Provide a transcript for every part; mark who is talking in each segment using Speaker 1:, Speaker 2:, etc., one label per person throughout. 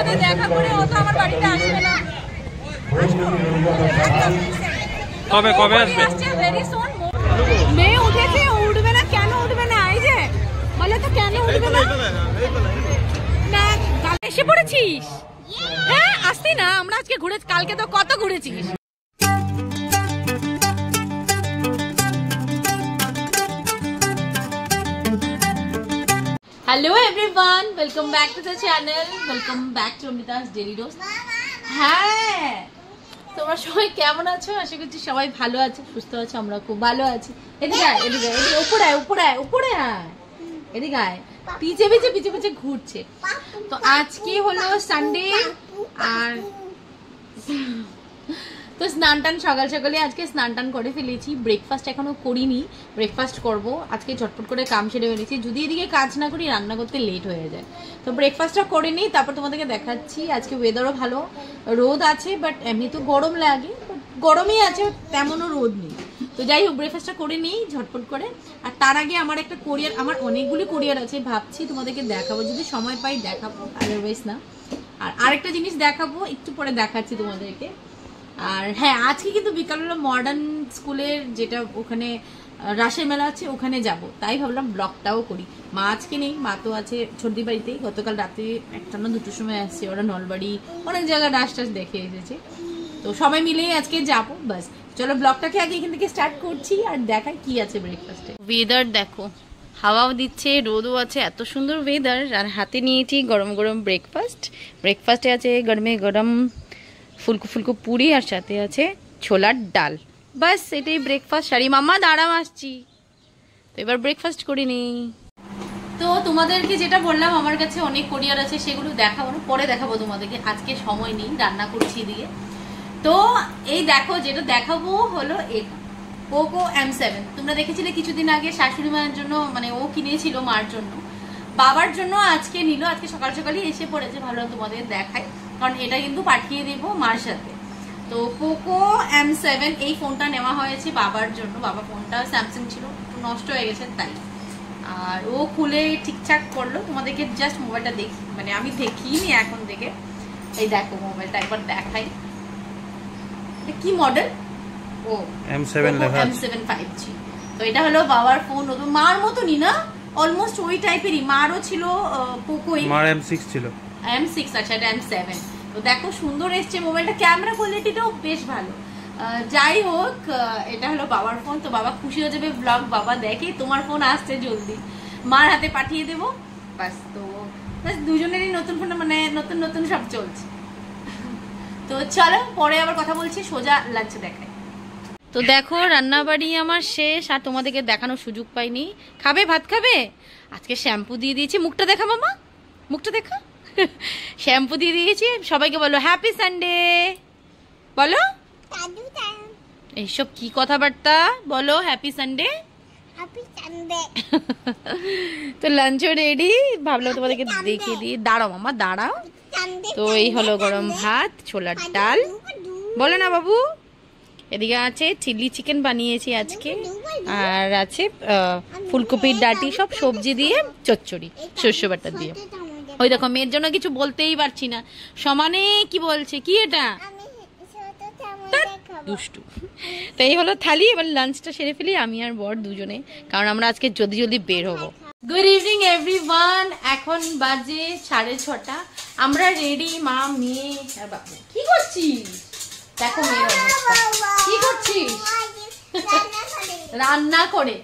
Speaker 1: সাথে দেখা করে ও তো আমার বাড়িতে আসবে না।
Speaker 2: কবে কবে আসবে?
Speaker 1: Very soon. মেয়ে উঠেছে, উঠবে না কেন উঠবে না? এই যে বলে তো কেন উঠবে না? না গালে এসে পড়েছিস? হ্যাঁ আসতি না, আমরা আজকে ঘুরে, কালকে তো কত ঘুরেছিস। Hello everyone, welcome back to the channel, welcome back to Amrita's daily dose. হ্যাঁ তোমরা সবাই কেমন আছো? আশা করছি সবাই ভালো আছে, সুস্থ আছে, আমরা খুব ভালো আছি। এদিকে আয়, এদিকে এদিকে, উপরে আয়, উপরে আয়, উপরে আয়, এদিকে আয়। পিছে পিছে পিছে পিছে ঘুরছে। তো আজকে হলো সানডে, আর তো স্নান টান সকাল সকালে আজকে স্নান টান করে ফেলেছি। ব্রেকফাস্ট এখনো করিনি, ব্রেকফাস্ট করব আজকে। ঝটপট করে কাম সেরে ফেলেছি, যদি এদিকে কাজ না করি রান্না করতে লেট হয়ে যায়। তো ব্রেকফাস্টটা করে নিই, তারপর তোমাদেরকে দেখাচ্ছি। আজকে ওয়েদারও ভালো, রোদ আছে, বাট এমনি তো গরম লাগে, গরমই আছে, তেমনও রোদ নেই। তো যাই হোক ব্রেকফাস্টটা করে নিই ঝটপট করে। আর তার আগে আমার একটা কোরিয়ার, আমার অনেকগুলি কোরিয়ার আছে, ভাবছি তোমাদেরকে দেখাবো, যদি সময় পাই দেখাবো, আদারওয়াইজ না। আর আরেকটা জিনিস দেখাবো, একটু পরে দেখাচ্ছি তোমাদেরকে। আর হ্যাঁ আজকে কিন্তু বিকালবেলা মডার্ন স্কুলের যেটা ওখানে রাসের মেলা আছে, ওখানে যাব, তাই ভাবলাম ব্লগটাও করি। মা আজকে নেই, মা তো আছে ছোটদি বাড়িতেই। গতকাল রাতে 1টা না 2টোর সময় আসছে, ওরা নলবাড়ি অনেক জায়গায় রাস টাস দেখে এসেছে। তো সবাই মিলেই আজকে যাব, বাস। চলো ব্লগটাকে আগে এখান থেকে স্টার্ট করছি আর দেখাই কি আছে ব্রেকফাস্টে। ওয়েদার দেখো, হাওয়াও দিচ্ছে, রোদও আছে, এত সুন্দর ওয়েদার। আর হাতে নিয়েছি গরম গরম ব্রেকফাস্ট। ব্রেকফাস্টে আছে গরমে গরম ফুলকো ফুলকো পুরি, আর সাথে আছে ছোলার ডাল। বাস এটাই ব্রেকফাস্ট। সারি মাম্মা দাঁড়াও আসছি। তো এবার ব্রেকফাস্ট করে নি। তো তোমাদেরকে যেটা বললাম, আমার কাছে অনেক কোরিয়ার আছে, সেগুলো দেখাবো না, পরে দেখাবো তোমাদেরকে, আজকে সময় নেই, রান্না করছি দিয়ে। তো এই দেখো, যেটা দেখাবো হলো এটা পোকো M7। তোমরা দেখেছিলে কিছুদিন আগে শাশুড়ি মায়ের জন্য, মানে ও কিনেছিল মার জন্য, বাবার জন্য আজকে নিল, আজকে সকাল সকালই এসে পড়েছে। ভালো তোমাদের দেখাই, কারণ এটা কিন্তু পাঠিয়ে দেবো মার সাথে। তো পোকো M7 এই ফোনটা নেওয়া হয়েছে বাবার জন্য। বাবা ফোনটা স্যামসাং ছিল, একটু নষ্ট হয়ে গেছে তাই। আর ও খুলে ঠিকঠাক করলো। তোমাদেরকে জাস্ট মোবাইলটা দেখি, মানে আমি দেখিনি এখন থেকে। এই দেখো মোবাইলটা একবার দেখাই, কি মডেল? ও M7 5G। তো এটা হলো বাবার ফোন, মার মতনই না, অলমোস্ট ওই টাইপেরই। মারও ছিল পোকোই, মার M6 ছিল, M6। আচ্ছা এটা M7। তো দেখো সুন্দর এসছে মোবাইলটা, ক্যামেরা কোয়ালিটিটাও বেশ ভালো। যাই হোক এটা হলো বাবার ফোন। তো বাবা খুশি হয়ে যাবে, ব্লগ বাবা দেখে তোমার ফোন আসছে জলদি, মার হাতে পাঠিয়ে দেবো, বাস। তো বাস দুজনেরই নতুন ফোন, মানে নতুন নতুন সব চলছে। তো চলো পরে আবার কথা বলছি, সোজা লাঞ্চে দেখাই। তো দেখো রান্না বাড়ি আমার শেষ, আর তোমাদেরকে দেখানোর সুযোগ পাইনি। খাবে ভাত খাবে? আজকে শ্যাম্পু দিয়ে দিয়েছি, মুখটা দেখা মামা, মুখটা দেখা। শ্যাম্পু দিয়ে দিয়েছি। সবাইকে বলো হ্যাপি সানডে, বলো। এইসব কি কথাবার্তা, বলো হ্যাপি সানডে। তো লাঞ্চও রেডি, ভাবলাম তোমাদেরকে দেখিয়ে দিই। দাঁড়াও মামা দাঁড়াও। তো এই হলো গরম ভাত, ছোলার ডাল, বলো না বাবু। এদিকে আছে চিলি চিকেন বানিয়েছি আজকে, আর আছে ফুলকপির ডাঁটি, সব সবজি দিয়ে চচ্চড়ি শস্য বাটা দিয়ে। ওই দেখো মেয়ের জন্য কিছু বলতেই পারছি না, সমানে কি বলছে, কি এটা দুষ্টু। তো এই হলো থালি। এবার লাঞ্চটা সেরে ফেলি আমি আর বর দুজনে, কারণ আমরা আজকে জলদি জলদি বের হবো। গুড ইভিনিং এভরিওয়ান, এখন বাজে 6:30। আমরা রেডি, মা মেয়ে আর বাবু। কি করছিস? দেখো মেয়ের অবস্থা, কি করছিস? রান্না করে।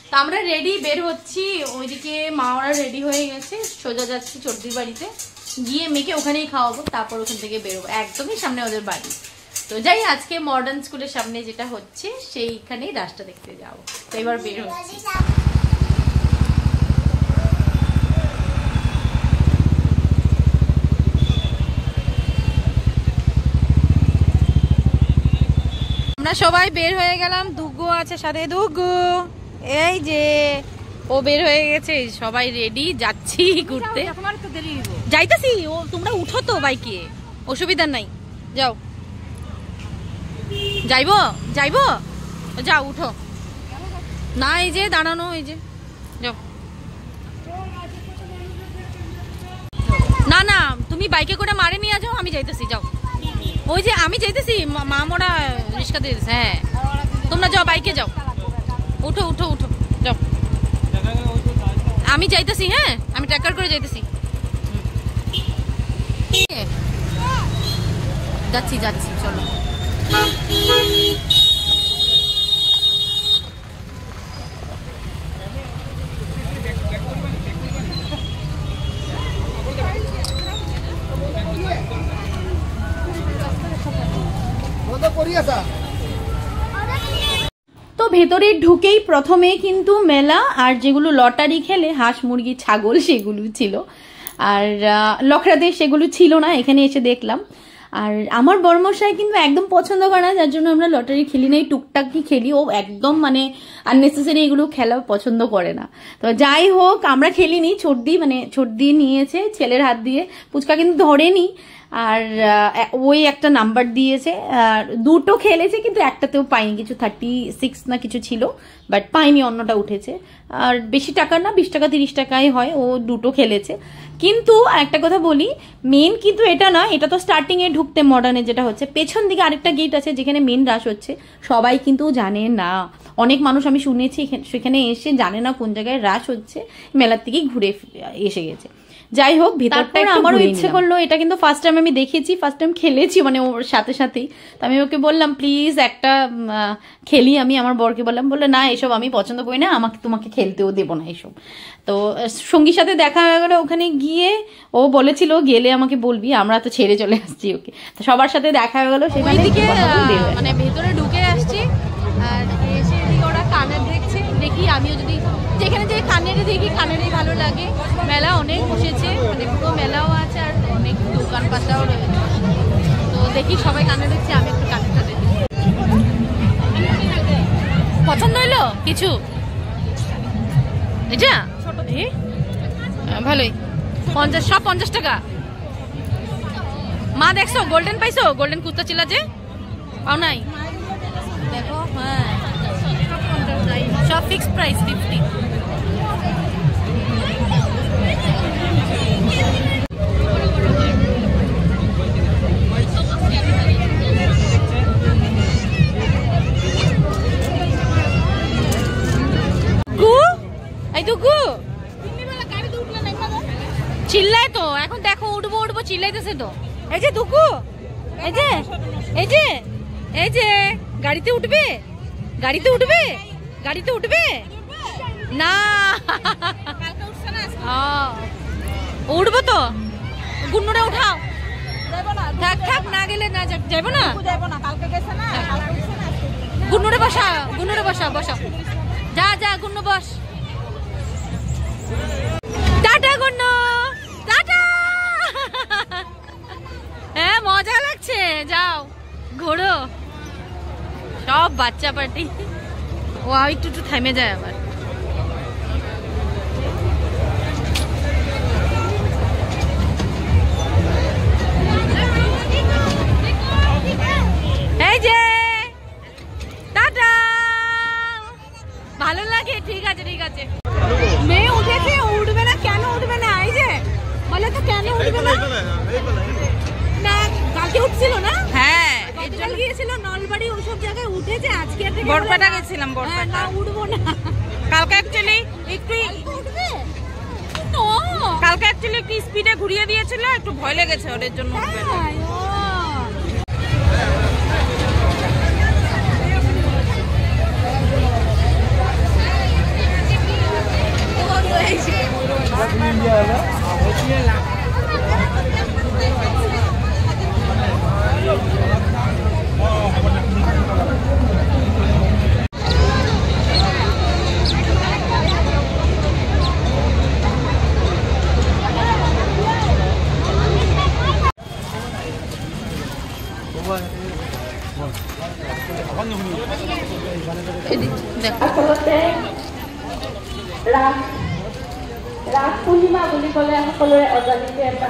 Speaker 1: তো আমরা রেডি, বের হচ্ছি। ওইদিকে মা ওরা রেডি হয়ে গেছে, সোজা যাচ্ছি চর্দির বাড়িতে, গিয়ে মেয়েকে ওখানেই খাওয়াবো, তারপর ওখান থেকে বেরোবো। একদমই সামনে ওদের বাড়ি। তো যাই, আজকে মডার্ন স্কুলের সামনে যেটা হচ্ছে সেইখানেই রাস্তা দেখতে যাবো। তো এবার বের হচ্ছি। আমরা সবাই বের হয়ে গেলাম, দুগো আছে সাথে, দুগো এই যে ও বের হয়ে গেছে, সবাই রেডি, যাচ্ছি ঘুরতে। যাইতাছি, ও তোমরা উঠো তো বাইকে, অসুবিধা নাই, যাও। যাইবো যাইবো, যাও উঠো না, এই যে দাঁড়ানো, এই যে যাও। না না তুমি তুমি বাইকে করে মারে নিয়ে যাও, আমি যাইতেছি, যাও। ওই যে আমি যাইতেছি, মা মোরা রিক্সা দিয়ে দিচ্ছে। হ্যাঁ তোমরা যাও, বাইকে যাও, উঠো উঠো উঠো, যাও। আমি যাইতেছি, হ্যাঁ আমি ট্র্যাকার করে যাইতেছি। যাচ্ছি যাচ্ছি, চলো। তো ভেতরে ঢুকেই প্রথমে কিন্তু মেলা আর যেগুলো লটারি খেলে হাঁস মুরগি ছাগল সেগুলো ছিল, আর লখরাতে সেগুলো ছিল না, এখানে এসে দেখলাম। আর আমার বড়মশাই কিন্তু একদম পছন্দ করে না, যার জন্য আমরা লটারি খেলি না, এই টুকটাকই খেলি। ও একদম মানে আননেসেসারি এগুলো খেলা পছন্দ করে না। তো যাই হোক, আমরা খেলিনি, ছোট দিয়ে নিয়েছে ছেলের হাত দিয়ে, পুচকা কিন্তু ধরেনি। আর ওই একটা নাম্বার দিয়েছে, আর দুটো খেলেছে কিন্তু একটাতেও পাইনি, কিছু 36 না কিছু ছিল, বাট পাইনি, অন্যটা উঠেছে। আর বেশি টাকা না, 20 টাকা 30 টাকাই হয়, ও দুটো খেলেছে। কিন্তু একটা কথা বলি, মেন কিন্তু এটা না, এটা তো স্টার্টিং এ ঢুকতে মডার্নে যেটা হচ্ছে, পেছন দিকে আরেকটা গেট আছে যেখানে মেন রাশ হচ্ছে, সবাই কিন্তু জানে না। অনেক মানুষ আমি শুনেছি সেখানে এসে জানে না কোন জায়গায় রাশ হচ্ছে, মেলার থেকেই ঘুরে এসে গেছে। যাই হোক, ভেতরটা আমারও ইচ্ছে করলো, এটা কিন্তু ফার্স্ট টাইম আমি দেখেছি, ফার্স্ট টাইম খেলেছি মানে ওর সাথে সাথেই। তো আমি ওকে বললাম প্লিজ একটা খেলি, আমি আমার বরকে বললাম, বললো না এসব আমি পছন্দ করি না, তোমাকে খেলতেও দেবো না এসব। তো সঙ্গীর সাথে দেখা হয়ে গেলো ওখানে গিয়ে, ও বলেছিল গেলে আমাকে বলবি, আমরা তো ছেড়ে চলে আসছি ওকে। তো সবার সাথে দেখা হয়ে গেলো, সেখানে মানে ভেতরে ঢুকে আসছি, আর এসে এদিকে ওরা কানের দেখছে, দেখি আমিও যদি যেখানে যে কানের দেখি, কানেরই ভালো লাগে। মেলা অনেক বসেছে, মানে পুরো মেলাও আছে আর অনেক দোকান পাতাও রয়েছে। তো দেখি সবাই কানে দেখছে, আমি একটু কানেরটা দেখি। পছন্দ হইলো কিছু? এটা ভালোই, 50, সব 50 টাকা। মা দেখছো গোল্ডেন পাইছো? গোল্ডেন কুর্তা ছিল যে, পাও নাই? দেখো, হ্যাঁ সব ফিক্সড প্রাইস 50। চিল্লায় তো এখন, দেখো উঠবো উঠবো চিল্লাইতেছে তো। এই যে দুকু, এই যে এই যে এই যে গাড়িতে উঠবে, গাড়িতে উঠবে, গাড়িতে উঠবে না, উঠবো তো। গুন্নুরে উঠাও, থাক থাক, না গেলে না যাবো না, গুন্নুরে বসা, গুন্নুরে বসা, বসা, যা যা গুন্নু বস। Tata গুন্নু, tata. হ্যাঁ মজা লাগছে, যাও ঘোরো। সব বাচ্চা পার্টি। ও একটু একটু থেমে যায় আবার। এই যে টাটা, ভালো লাগে, ঠিক আছে ঠিক আছে। মেয়ে উঠেছে, উঠবে না কেন? উঠবে না, এই যে বলে তো কেন উঠবে না? না কালকে উঠছিল না? হ্যাঁ গতকাল গিয়েছিল নলবাড়ি, ওসব জায়গায় উঠেছে। আজকে বরপেটা গেছিলাম, বরপেটা। না উঠবো না, কালকে অ্যাকচুয়ালি একটু উঠবে, কালকে অ্যাকচুয়ালি একটু স্পিডে ঘুরিয়ে দিয়েছিল, একটু ভয় লেগেছে ওদের জন্য উঠবে না।
Speaker 3: ৰাস পূৰ্ণিমা বুলি ক'লে সকলোৰে অজানিতে এটা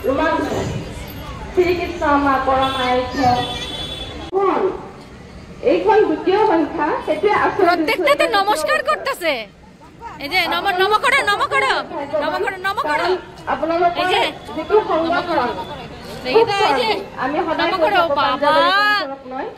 Speaker 3: ৰোমাঞ্চ। শ্ৰীকৃষ্ণ আমাৰ পৰম আৰাধ্য। এইখন দ্বিতীয় সংখ্যা, সেইটোৱে
Speaker 1: প্রত্যেকটাতে নমস্কার করতেছে। এই যে নম করো, নম করো, নম করো, নম করো।
Speaker 3: আপোনালোকৰ যিটো সংগঠন আমি সদায়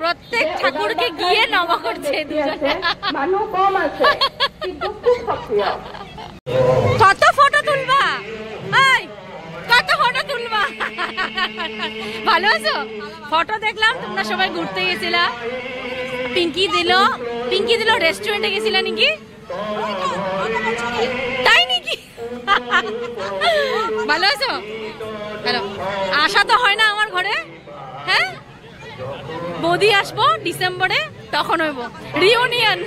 Speaker 1: প্রত্যেক ঠাকুরকে গিয়ে নমা করছে,
Speaker 3: মানুহ কম আছে কিন্তু খুব সক্রিয়।
Speaker 1: কত ফটো তুলবা, কত ফটো তুলবা? ভালো আছো? ফটো দেখলাম তোমরা সবাই ঘুরতে গেছিলা, পিঙ্কি দিল রেস্টুরেন্টে গেছিলা নাকি? তাই নাকি? ভালো আছো? হ্যালো, আসা তো হয় না আমার ঘরে। হ্যাঁ, বৌদি আসবো ডিসেম্বরে, তখন হইব রিউনিয়ন।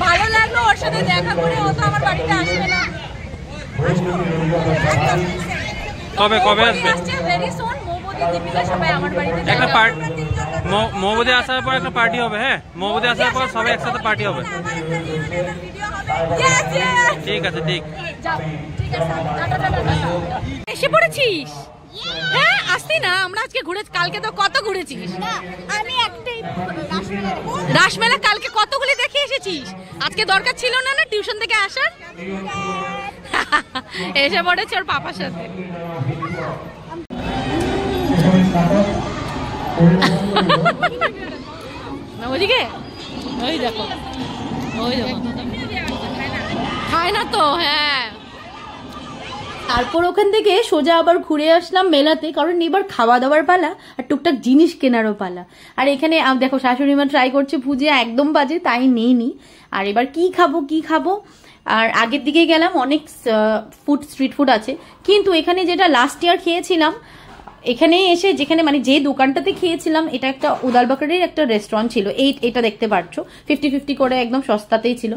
Speaker 1: ভালো লাগলো ওর সাথে দেখা করে, ও তো আমার বাড়িতে আসবে না।
Speaker 2: কবে কবে আসবে?
Speaker 1: ভেরি সুন মৌবদি দীপিকা সবাই আমার বাড়িতে
Speaker 2: একটা পার্টি, মৌবদি আসার পর একটা পার্টি হবে। হ্যাঁ, মৌবদি আসার পর সবাই একসাথে পার্টি হবে। ঠিক আছে, ঠিক
Speaker 1: এসে পড়েছিস? হ্যাঁ, আসতি না? আমরা আজকে ঘুরে, কালকে তো কত ঘুরেছিস।
Speaker 4: আমি একটাই
Speaker 1: রাসমেলা কালকে কতগুলি দেখে এসেছিস, আজকে দরকার ছিল না না টিউশন থেকে আসার? এসে পড়েছে ওর পাপার সাথে। ওইদিকে ওই দেখো, ওই দেখো খায় না তো। হ্যাঁ, তারপর ওখান থেকে সোজা আবার ঘুরে আসলাম মেলাতে, কারণ এবার খাওয়া দাওয়ার পালা আর টুকটাক জিনিস কেনারও পালা। আর এখানে দেখো শাশুড়ি মা ট্রাই করছে ভুজিয়া, একদম বাজে, তাই নেইনি। আর এবার কি খাবো। আর আগের দিকে গেলাম, অনেক স্ট্রিট ফুড আছে, কিন্তু এখানে যেটা লাস্ট ইয়ার খেয়েছিলাম, এখানে এসে যেখানে মানে যে দোকানটাতে খেয়েছিলাম, এটা একটা উদালবাকারের একটা রেস্টুরেন্ট ছিল, এটা দেখতে পাচ্ছ 50-50 করে, একদম সস্তাতেই ছিল।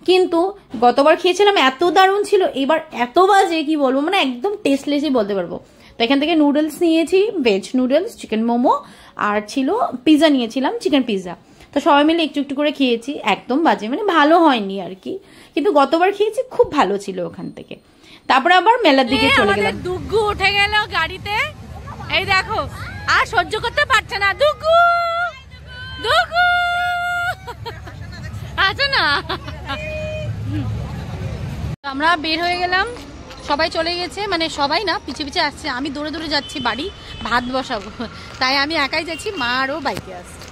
Speaker 1: কিন্তু গতবার খেয়েছিলাম এত দারুণ ছিল, এবার এত বাজে কি বলবো, মানে একদম টেস্টলেসই বলতে পারবো। তো এখান থেকে নুডলস নিয়েছি, ভেজ নুডলস, চিকেন মোমো, আর ছিল পিৎজা নিয়েছিলাম, চিকেন পিৎজা। তো সবাই মিলে একটু একটু করে খেয়েছি, একদম বাজে মানে ভালো হয়নি আর কি, কিন্তু গতবার খেয়েছি খুব ভালো ছিল ওখান থেকে। তারপরে আবার মেলার দিকে চলে গেলাম। দুগ্গু উঠে গেল গাড়িতে, এই দেখো, আর সহ্য করতে পারছে না। দুগ্গু আচ্ছা না, আমরা বের হয়ে গেলাম, সবাই চলে গেছে, মানে সবাই না, পিছে আসছে। আমি দৌড়ে যাচ্ছি বাড়ি, ভাত বসাবো, তাই আমি একাই যাচ্ছি, মা আরও বাইকে আসছে।